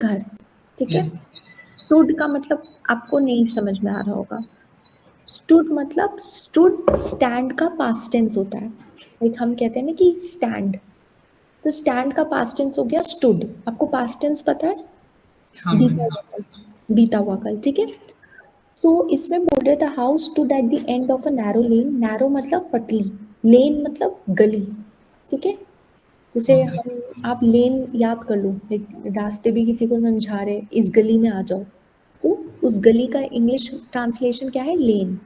घर, ठीक है। Yes. स्टूड का मतलब आपको नहीं समझ में आ रहा होगा। स्टूड मतलब स्टूड स्टैंड का पास्ट टेंस होता है। लाइक हम कहते हैं ना कि स्टैंड, तो स्टैंड का पास्ट टेंस हो गया स्टूड। आपको पास्ट टेंस पता है? हाँ बीता मैम. हुआ कल, बीता हुआ कल, ठीक है। तो इसमें बोल रहे थे house stood at the end of a narrow lane. Narrow मतलब पतली, लेन मतलब गली, ठीक है। जैसे Okay. हम, आप लेन याद कर लो, लाइक रास्ते भी किसी को समझा रहे इस गली में आ जाओ, तो उस गली का इंग्लिश ट्रांसलेशन क्या है? लेन,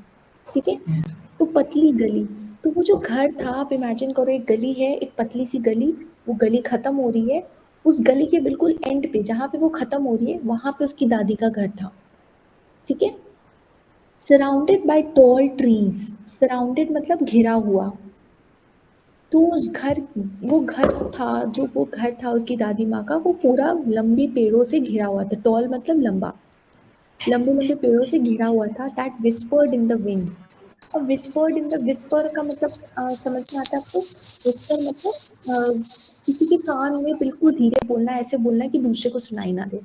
ठीक है। तो पतली गली, तो वो जो घर था, आप इमेजिन करो एक गली है, एक पतली सी गली, वो गली खत्म हो रही है, उस गली के बिल्कुल एंड पे जहां पे वो खत्म हो रही है वहां पे उसकी दादी का घर था, ठीक है। Surrounded by tall trees, surrounded मतलब घिरा हुआ। तो उस घर, वो घर था, जो वो घर था उसकी दादी माँ का, वो पूरा लंबी पेड़ों से घिरा हुआ था। टॉल मतलब लंबा, लंबे लंबे पेड़ों से घिरा हुआ था। That whispered in the wind. अब विस्पर्ड इन द, विस्पर का मतलब समझ में आता है आपको? विस्पर मतलब किसी के कान में बिल्कुल धीरे बोलना, ऐसे बोलना कि दूसरे को सुनाई ना दे,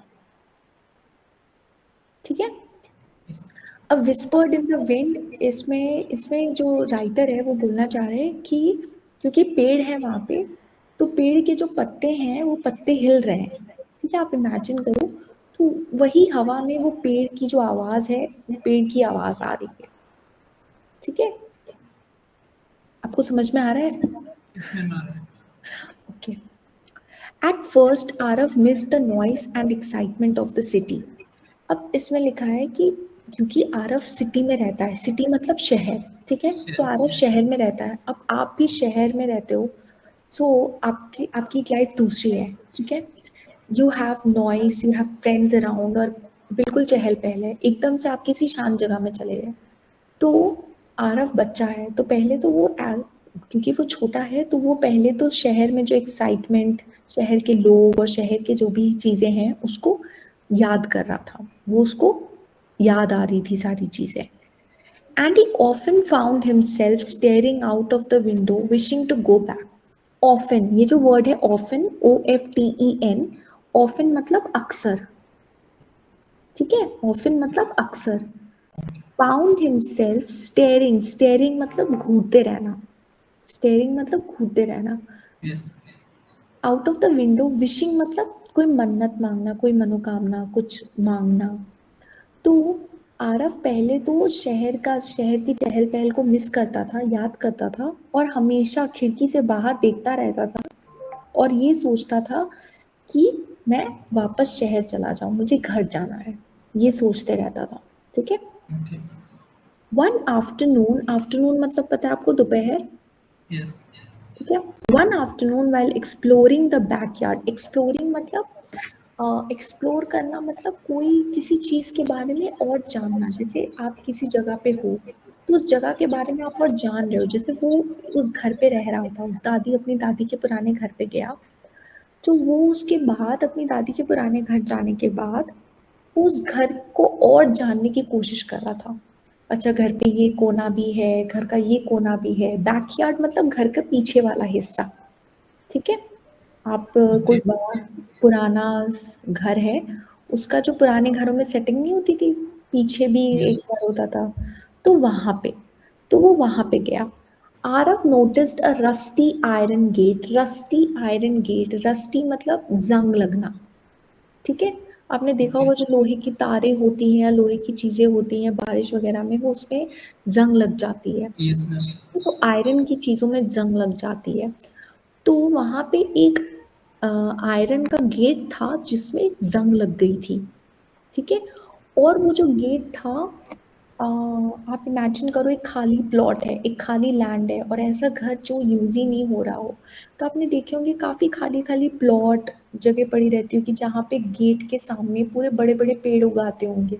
ठीक है। अब विस्पर्ड इन द विंड, इसमें इसमें जो राइटर है वो बोलना चाह रहे हैं कि क्योंकि पेड़ है वहां पे, तो पेड़ के जो पत्ते हैं वो पत्ते हिल रहे हैं, ठीक है। आप इमेजिन करो, तो वही हवा में वो पेड़ की जो आवाज है, वो पेड़ की आवाज आ रही है, ठीक है। आपको समझ में आ रहा है? Yes ma'am. Okay. At first Aarav miss the noise and excitement of the city. अब इसमें लिखा है कि क्योंकि आरव सिटी में रहता है, सिटी मतलब शहर, ठीक है। तो आरव शहर में रहता है, अब आप भी शहर में रहते हो, तो आपकी आपकी लाइफ दूसरी है, ठीक है। You have noise, you have friends around, और बिल्कुल चहल पहल है। एकदम से आप किसी शांत जगह में चले गए, तो आरव बच्चा है, तो पहले तो वो क्योंकि वो छोटा है, तो वो पहले तो शहर में जो एक्साइटमेंट, शहर के लोग और शहर के जो भी चीजें हैं उसको याद कर रहा था, वो उसको याद आ रही थी सारी चीजें। And he often found himself staring out of the window wishing to go back. Often, ये जो वर्ड है ऑफन, OFTEN, ऑफन मतलब अक्सर, ठीक है। ऑफन मतलब अक्सर। फाउंड हिमसेल्फ स्टेयरिंग, स्टेयरिंग मतलब घूरते रहना, स्टेयरिंग मतलब घूरते रहना। Yes. Out of the window, wishing मतलब कोई मन्नत मांगना, कोई मनोकामना, कुछ मांगना। तो आरव पहले तो शहर का, शहर की चहल पहल को मिस करता था, याद करता था, और हमेशा खिड़की से बाहर देखता रहता था और ये सोचता था कि मैं वापस शहर चला जाऊं, मुझे घर जाना है, ये सोचते रहता था, ठीक है। Okay. वन आफ्टरनून, आफ्टरनून मतलब पता है आपको? दोपहर, Yes. ठीक है। One afternoon while exploring the backyard, exploring मतलब एक्सप्लोर करना, मतलब कोई किसी चीज के बारे में और जानना। जैसे आप किसी जगह पे हो, तो उस जगह के बारे में आप और जान रहे हो। जैसे वो उस घर पे रह रहा था, उस दादी, अपनी दादी के पुराने घर पे गया, तो वो उसके बाद अपनी दादी के पुराने घर जाने के बाद उस घर को और जानने की कोशिश कर रहा था। अच्छा, घर पे ये कोना भी है, घर का ये कोना भी है। बैकयार्ड मतलब घर का पीछे वाला हिस्सा, ठीक है। आप कोई Okay. बड़ा पुराना घर है, उसका जो पुराने घरों में सेटिंग नहीं होती थी, पीछे भी Yes. एक घर होता था, तो वहां पे, तो वो वहां पे गया। Aarav noticed a rusty iron gate, rusty iron gate, rusty मतलब जंग लगना, ठीक है। आपने देखा Okay. होगा जो लोहे की तारें होती हैं या लोहे की चीजें होती हैं बारिश वगैरह में, वो उसमें जंग लग जाती है, Yes ma'am. तो आयरन की चीजों में जंग लग जाती है। तो वहां पे एक आयरन का गेट था जिसमें जंग लग गई थी, ठीक है। और वो जो गेट था, आप इमेजिन करो एक खाली प्लॉट है, एक खाली लैंड है, और ऐसा घर जो यूज ही नहीं हो रहा हो। तो आपने देखे होंगे काफी खाली खाली प्लॉट जगह पड़ी रहती होगी जहाँ पे गेट के सामने पूरे बड़े बड़े पेड़ उगाते होंगे,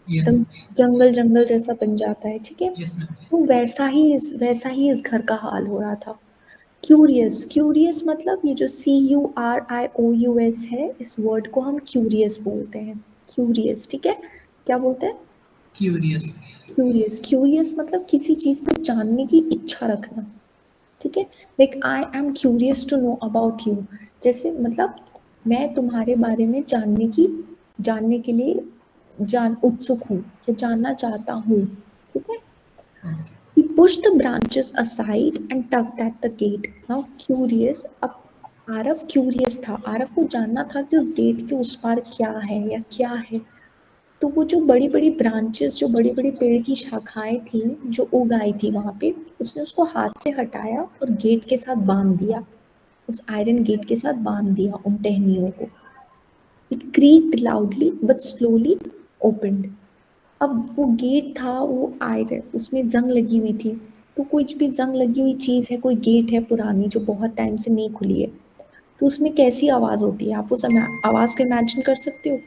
Yes. एकदम जंगल जंगल जैसा बन जाता है, ठीक है। Yes ma'am. तो वैसा ही इस घर का हाल हो रहा था। क्यूरियस, क्यूरियस मतलब ये जो CURIOUS है, इस वर्ड को हम क्यूरियस बोलते हैं, क्यूरियस, ठीक है। क्या बोलते हैं? Curious. क्यूरियस, क्यूरियस मतलब किसी चीज को जानने की इच्छा रखना, ठीक है। Like I am curious to know about you, जैसे मतलब मैं तुम्हारे बारे में जानने के लिए उत्सुक हूँ या जानना चाहता हूँ, ठीक है। Okay. He pushed the branches aside and tugged at the gate. Now curious, अब आरव क्यूरियस था, आरव को जानना था कि उस गेट के उस पार क्या है या क्या है। तो वो जो बड़ी बड़ी ब्रांचेस, जो बड़ी बड़ी पेड़ की शाखाएं थी जो उग आई थी वहां पे, उसने उसको हाथ से हटाया और गेट के साथ बांध दिया, उस आयरन गेट के साथ बांध दिया उन टहनियों को। It creaked loudly but slowly opened. अब वो गेट था, वो आयरन, उसमें जंग लगी हुई थी। तो कुछ भी जंग लगी हुई चीज है, कोई गेट है पुरानी जो बहुत टाइम से नहीं खुली है, तो उसमें कैसी आवाज होती है, आप उस आवाज को इमेजिन कर सकते हो। तो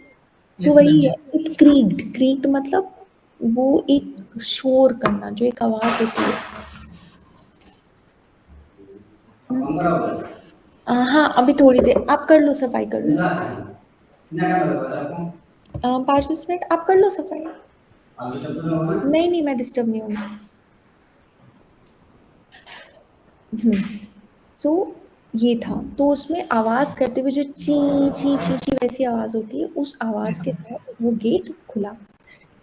Yes, ma'am. वही है, इट क्रीक्ड, क्रीक्ड मतलब वो एक शोर करना, जो एक आवाज होती है। हाँ, अभी थोड़ी देर आप कर लो, सफाई कर लो। 5-10 मिनट आप कर लो सफाई। नहीं नहीं, मैं डिस्टर्ब नहीं होंगी। तो ये था, तो उसमें आवाज करते हुए जो ची ची ची ची वैसी आवाज होती है, उस आवाज Yes, के ma'am. साथ वो गेट खुला,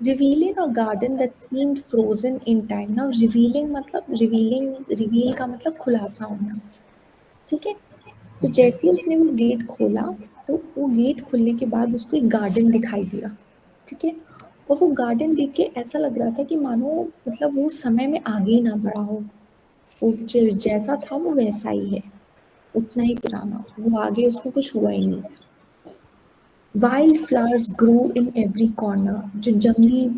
revealing a garden that seemed frozen in time. Now revealing मतलब रिवील का मतलब खुलासा होना, ठीक है। तो Okay. जैसे ही उसने वो गेट खोला, तो वो गेट खुलने के बाद उसको एक गार्डन दिखाई दिया, ठीक है। और वो गार्डन देख के ऐसा लग रहा था कि मानो मतलब वो समय में आगे ही ना बढ़ा हो, वो जैसा था वो वैसा ही है, उतना ही पुराना, वो आगे उसमें कुछ हुआ ही नहीं। Wild flowers grow in every corner, जो जंगली